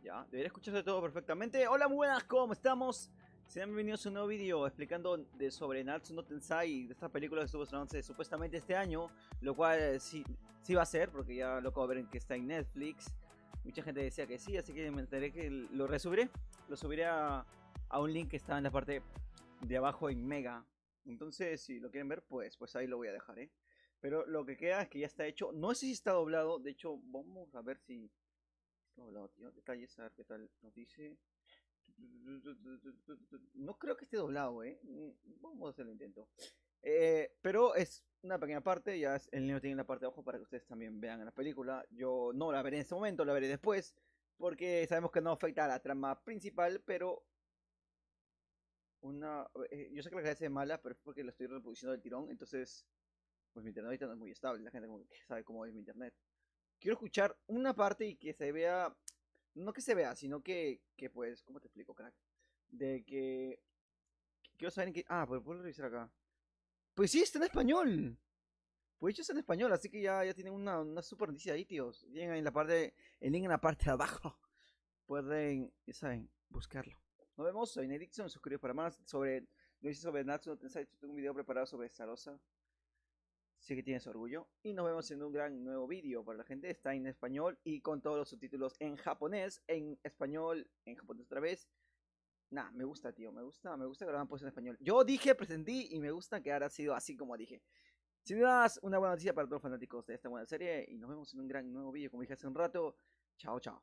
Ya, debería escucharse todo perfectamente. Hola, muy buenas, ¿cómo estamos? Sean bienvenidos a un nuevo vídeo explicando sobre Natsu no Tensai, de esta película que estuvo estrenándose supuestamente este año, lo cual sí va a ser, porque ya lo acabo de ver que está en Netflix. Mucha gente decía que sí, así que me enteré que lo resubiré. Lo subiré a un link que está en la parte de abajo en Mega. Entonces, si lo quieren ver, pues ahí lo voy a dejar, ¿eh? Pero lo que queda es que ya está hecho. No sé si está doblado, de hecho, vamos a ver si doblado, tío. Detalles, a ver qué tal nos dice. No creo que esté doblado, ¿eh? Vamos a hacer el intento. Pero es una pequeña parte, ya el niño tiene la parte de abajo para que ustedes también vean la película. Yo no la veré en este momento, la veré después, porque sabemos que no afecta a la trama principal, pero yo sé que la calidad es mala, pero es porque lo estoy reproduciendo del tirón, entonces pues mi internet ahorita no es muy estable, la gente como que sabe cómo es mi internet. Quiero escuchar una parte y que se vea, no que se vea, sino que pues, ¿cómo te explico, crack? De que quiero saber en qué. Ah, pues puedo revisar acá. Pues sí, está en español. Pues hecho está en español, así que ya tienen una super noticia ahí, tíos. Tienen ahí en la parte, el link en la parte de abajo. Pueden, ya saben, buscarlo. Nos vemos, soy Nedixon, suscríbete para más sobre Natsu no Tensai. Tengo un video preparado sobre Sarosa. Sé que tienes orgullo. Y nos vemos en un gran nuevo vídeo para la gente. Está en español y con todos los subtítulos en japonés, en español, en japonés otra vez. Nah, me gusta, tío, me gusta que lo hayan puesto en español. Yo dije, presenté y me gusta que ahora sido así como dije. Sin dudas, una buena noticia para todos los fanáticos de esta buena serie y nos vemos en un gran nuevo vídeo, como dije hace un rato. Chao, chao.